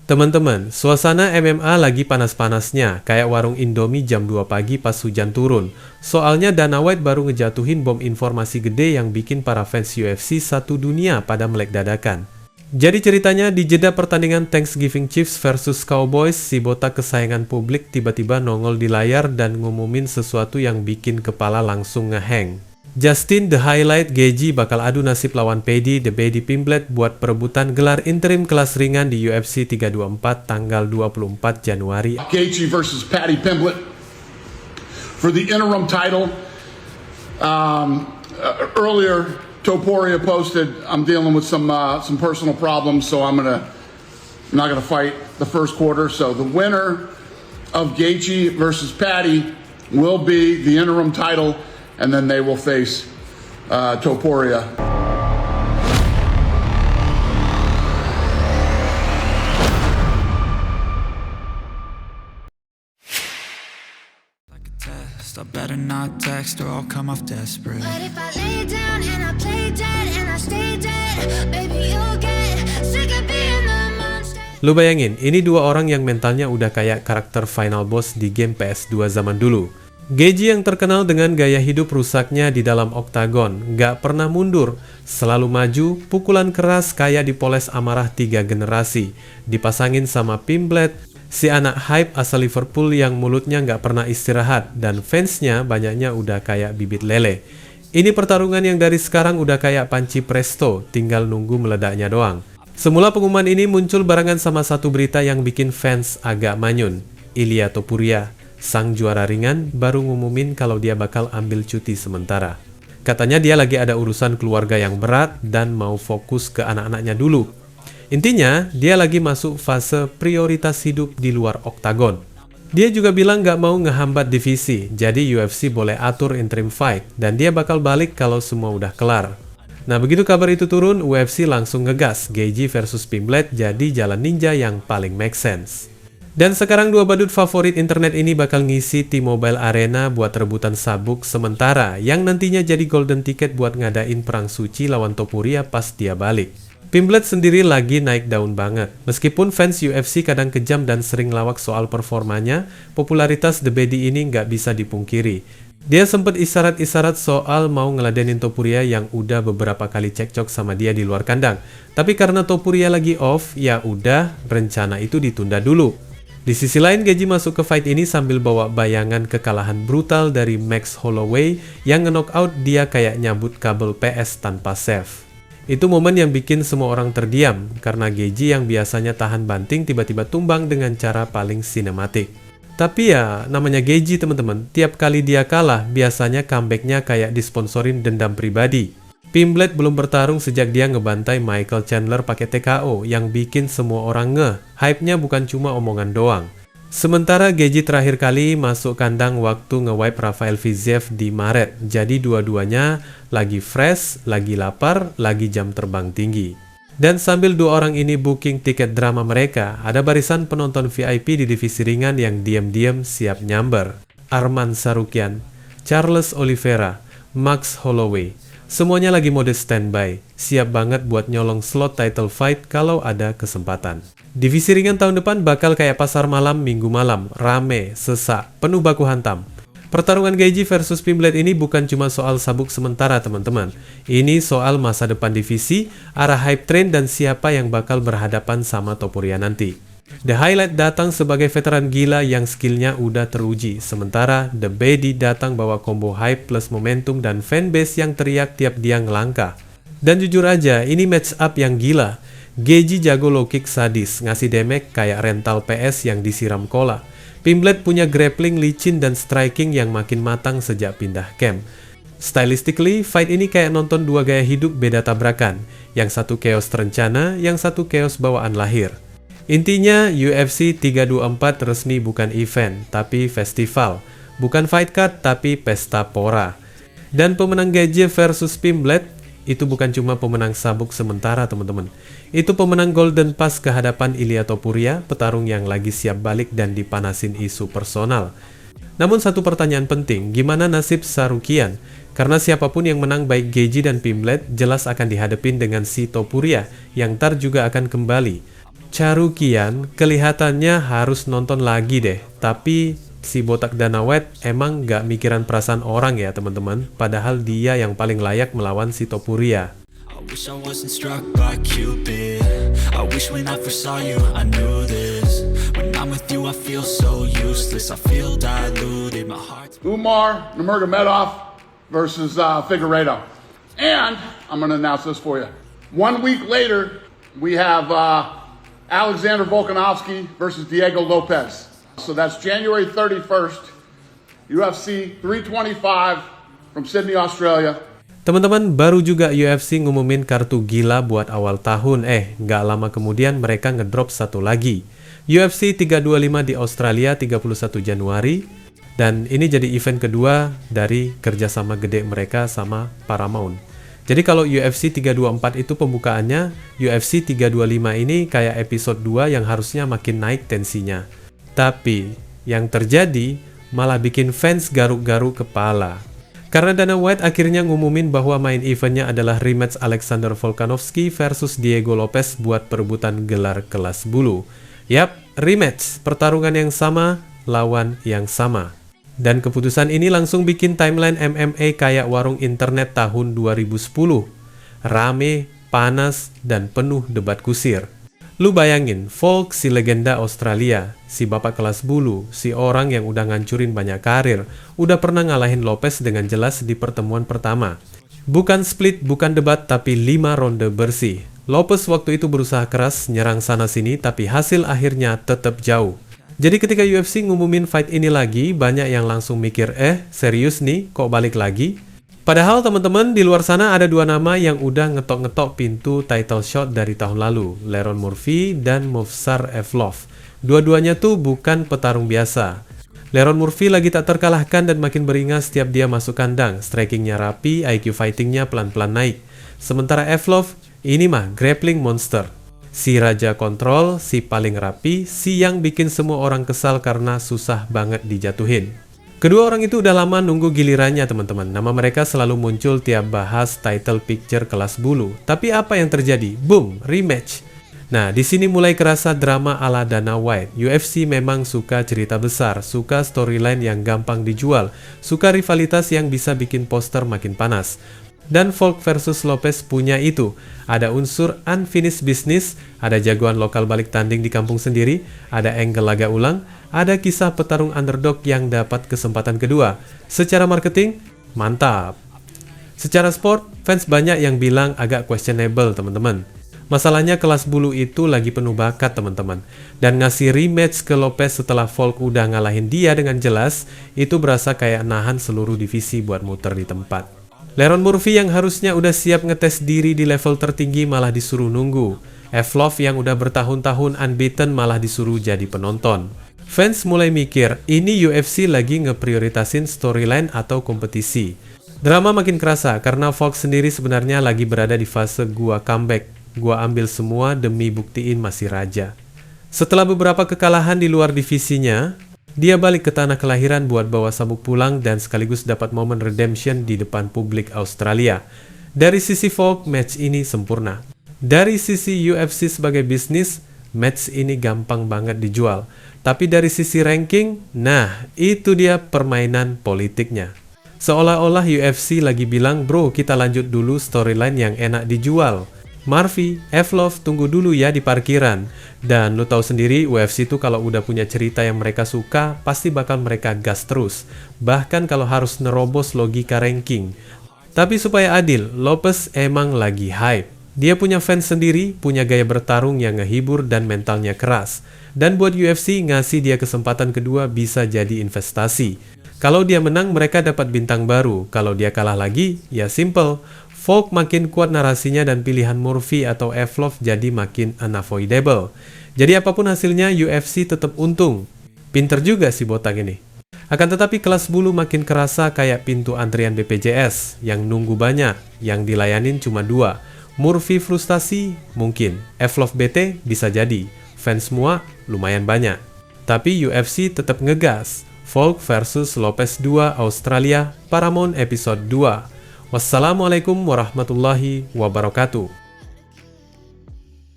Teman-teman, suasana MMA lagi panas-panasnya, kayak warung Indomie jam 2 pagi pas hujan turun. Soalnya Dana White baru ngejatuhin bom informasi gede yang bikin para fans UFC satu dunia pada melek dadakan. Jadi ceritanya di jeda pertandingan Thanksgiving Chiefs versus Cowboys, si botak kesayangan publik tiba-tiba nongol di layar dan ngumumin sesuatu yang bikin kepala langsung ngeheng. Justin The Highlight Gaethje bakal adu nasib lawan Paddy The Baddy Pimblett buat perebutan gelar interim kelas ringan di UFC 324 tanggal 24 Januari. Gaethje versus Paddy Pimblett for the interim title. Earlier, Topuria posted, "I'm dealing with some personal problems, so I'm not gonna fight the first quarter." So the winner of Gaethje versus Paddy will be the interim title. And then they will face Topuria. Like a test, I better not text or I'll come off desperate. But if I lay down and I play dead and I stay dead, baby you'll get sick of being the monster. Lu bayangin, ini dua orang yang mentalnya udah kayak karakter final boss di game PS2 zaman dulu. Gaethje yang terkenal dengan gaya hidup rusaknya di dalam oktagon, gak pernah mundur, selalu maju, pukulan keras kayak dipoles amarah 3 generasi, dipasangin sama Pimblett, si anak hype asal Liverpool yang mulutnya gak pernah istirahat, dan fansnya banyaknya udah kayak bibit lele. Ini pertarungan yang dari sekarang udah kayak panci presto, tinggal nunggu meledaknya doang. Semula pengumuman ini muncul barengan sama satu berita yang bikin fans agak manyun. Ilia Topuria, sang juara ringan, baru ngumumin kalau dia bakal ambil cuti sementara. Katanya dia lagi ada urusan keluarga yang berat dan mau fokus ke anak-anaknya dulu. Intinya, dia lagi masuk fase prioritas hidup di luar oktagon. Dia juga bilang gak mau ngehambat divisi, jadi UFC boleh atur interim fight, dan dia bakal balik kalau semua udah kelar. Nah, begitu kabar itu turun, UFC langsung ngegas Gaethje versus Pimblett jadi jalan ninja yang paling make sense. Dan sekarang dua badut favorit internet ini bakal ngisi T-Mobile Arena buat rebutan sabuk sementara yang nantinya jadi golden ticket buat ngadain perang suci lawan Topuria pas dia balik. Pimblett sendiri lagi naik daun banget. Meskipun fans UFC kadang kejam dan sering lawak soal performanya, popularitas The Baddy ini nggak bisa dipungkiri. Dia sempet isyarat-isyarat soal mau ngeladenin Topuria yang udah beberapa kali cekcok sama dia di luar kandang. Tapi karena Topuria lagi off, ya udah, rencana itu ditunda dulu. Di sisi lain, Gaethje masuk ke fight ini sambil bawa bayangan kekalahan brutal dari Max Holloway yang nge-knockout dia kayak nyabut kabel PS tanpa save. Itu momen yang bikin semua orang terdiam, karena Gaethje yang biasanya tahan banting tiba-tiba tumbang dengan cara paling sinematik. Tapi ya, namanya Gaethje teman-teman, tiap kali dia kalah, biasanya comebacknya kayak disponsorin dendam pribadi. Pimblett belum bertarung sejak dia ngebantai Michael Chandler pakai TKO yang bikin semua orang ngeh. Hype-nya bukan cuma omongan doang. Sementara Gaethje terakhir kali masuk kandang waktu nge-wipe Rafael Fiziev di Maret. Jadi dua-duanya lagi fresh, lagi lapar, lagi jam terbang tinggi. Dan sambil dua orang ini booking tiket drama mereka, ada barisan penonton VIP di divisi ringan yang diam-diam siap nyamber. Arman Tsarukyan, Charles Oliveira, Max Holloway. Semuanya lagi mode standby, siap banget buat nyolong slot title fight kalau ada kesempatan. Divisi ringan tahun depan bakal kayak pasar malam minggu malam, rame, sesak, penuh baku hantam. Pertarungan Gaethje versus Pimblett ini bukan cuma soal sabuk sementara teman-teman. Ini soal masa depan divisi, arah hype train dan siapa yang bakal berhadapan sama Topuria nanti. The Highlight datang sebagai veteran gila yang skillnya udah teruji, sementara The Baddy datang bawa combo hype plus momentum dan fanbase yang teriak tiap dia ngelangkah. Dan jujur aja, ini match up yang gila. Gaethje jago low kick sadis, ngasih damage kayak rental PS yang disiram cola. Pimblett punya grappling licin dan striking yang makin matang sejak pindah camp. Stylistically, fight ini kayak nonton dua gaya hidup beda tabrakan, yang satu chaos terencana, yang satu chaos bawaan lahir. Intinya, UFC 324 resmi bukan event, tapi festival. Bukan fight card, tapi pesta pora. Dan pemenang Gaethje versus Pimblett itu bukan cuma pemenang sabuk sementara teman-teman. Itu pemenang Golden Pass ke hadapan Ilia Topuria, petarung yang lagi siap balik dan dipanasin isu personal. Namun satu pertanyaan penting, gimana nasib Tsarukyan? Karena siapapun yang menang baik Gaethje dan Pimblett jelas akan dihadapin dengan si Topuria yang ntar juga akan kembali. Carukian kelihatannya harus nonton lagi deh, tapi si botak Dana White emang nggak mikiran perasaan orang ya teman-teman, padahal dia yang paling layak melawan si Topuria. I wish I wasn't struck by Cupid. I wish when I first saw you I knew this. When I'm with you I feel so useless. I feel diluted. My heart's Umar Nurmagomedov versus Figueiredo. And I'm going to announce this for you. 1 week later, we have Alexander Volkanovski versus Diego Lopez. So that's January 31st, UFC 325 from Sydney, Australia. Teman-teman, baru juga UFC ngumumin kartu gila buat awal tahun. Nggak lama kemudian mereka ngedrop satu lagi. UFC 325 di Australia 31 Januari. Dan ini jadi event kedua dari kerjasama gede mereka sama Paramount. Jadi kalau UFC 324 itu pembukaannya, UFC 325 ini kayak episode 2 yang harusnya makin naik tensinya. Tapi, yang terjadi malah bikin fans garuk-garuk kepala. Karena Dana White akhirnya ngumumin bahwa main eventnya adalah rematch Alexander Volkanovski versus Diego Lopez buat perebutan gelar kelas bulu. Yap, rematch, pertarungan yang sama, lawan yang sama. Dan keputusan ini langsung bikin timeline MMA kayak warung internet tahun 2010. Rame, panas, dan penuh debat kusir. Lu bayangin, Volk si legenda Australia, si bapak kelas bulu, si orang yang udah ngancurin banyak karir, udah pernah ngalahin Lopez dengan jelas di pertemuan pertama. Bukan split, bukan debat, tapi 5 ronde bersih. Lopez waktu itu berusaha keras, nyerang sana-sini, tapi hasil akhirnya tetap jauh. Jadi ketika UFC ngumumin fight ini lagi, banyak yang langsung mikir, serius nih, kok balik lagi? Padahal teman-teman, di luar sana ada dua nama yang udah ngetok-ngetok pintu title shot dari tahun lalu, Leron Murphy dan Movsar Evloev. Dua-duanya tuh bukan petarung biasa. Leron Murphy lagi tak terkalahkan dan makin beringas setiap dia masuk kandang, strikingnya rapi, IQ fightingnya pelan-pelan naik. Sementara Evloev, ini mah grappling monster. Si raja kontrol, si paling rapi, si yang bikin semua orang kesal karena susah banget dijatuhin. Kedua orang itu udah lama nunggu gilirannya teman-teman. Nama mereka selalu muncul tiap bahas title picture kelas bulu. Tapi apa yang terjadi? Boom, rematch. Nah, di sini mulai kerasa drama ala Dana White. UFC memang suka cerita besar, suka storyline yang gampang dijual, suka rivalitas yang bisa bikin poster makin panas. Dan Volk versus Lopez punya itu. Ada unsur unfinished business, ada jagoan lokal balik tanding di kampung sendiri, ada angle laga ulang, ada kisah petarung underdog yang dapat kesempatan kedua. Secara marketing, mantap. Secara sport, fans banyak yang bilang agak questionable teman-teman. Masalahnya kelas bulu itu lagi penuh bakat teman-teman. Dan ngasih rematch ke Lopez setelah Volk udah ngalahin dia dengan jelas, itu berasa kayak nahan seluruh divisi buat muter di tempat. Leron Murphy yang harusnya udah siap ngetes diri di level tertinggi malah disuruh nunggu. Evloev yang udah bertahun-tahun unbeaten malah disuruh jadi penonton. Fans mulai mikir, ini UFC lagi ngeprioritasin storyline atau kompetisi. Drama makin kerasa karena Volk sendiri sebenarnya lagi berada di fase gua comeback. Gua ambil semua demi buktiin masih raja. Setelah beberapa kekalahan di luar divisinya, dia balik ke tanah kelahiran buat bawa sabuk pulang dan sekaligus dapat momen redemption di depan publik Australia. Dari sisi Volk, match ini sempurna. Dari sisi UFC sebagai bisnis, match ini gampang banget dijual. Tapi dari sisi ranking, nah itu dia permainan politiknya. Seolah-olah UFC lagi bilang, bro kita lanjut dulu storyline yang enak dijual. Murphy, Evloev tunggu dulu ya di parkiran. Dan lu tahu sendiri UFC tuh kalau udah punya cerita yang mereka suka, pasti bakal mereka gas terus. Bahkan kalau harus nerobos logika ranking. Tapi supaya adil, Lopez emang lagi hype. Dia punya fans sendiri, punya gaya bertarung yang ngehibur dan mentalnya keras. Dan buat UFC ngasih dia kesempatan kedua bisa jadi investasi. Kalau dia menang mereka dapat bintang baru, kalau dia kalah lagi ya simple. Volk makin kuat narasinya dan pilihan Murphy atau Evloev jadi makin unavoidable. Jadi apapun hasilnya UFC tetap untung. Pinter juga si botak ini. Akan tetapi kelas bulu makin kerasa kayak pintu antrian BPJS yang nunggu banyak, yang dilayanin cuma 2. Murphy frustasi? Mungkin. Evloev bete? Bisa jadi. Fans semua? Lumayan banyak. Tapi UFC tetap ngegas. Volk versus Lopez 2 Australia, Paramount episode 2. Wassalamualaikum warahmatullahi wabarakatuh.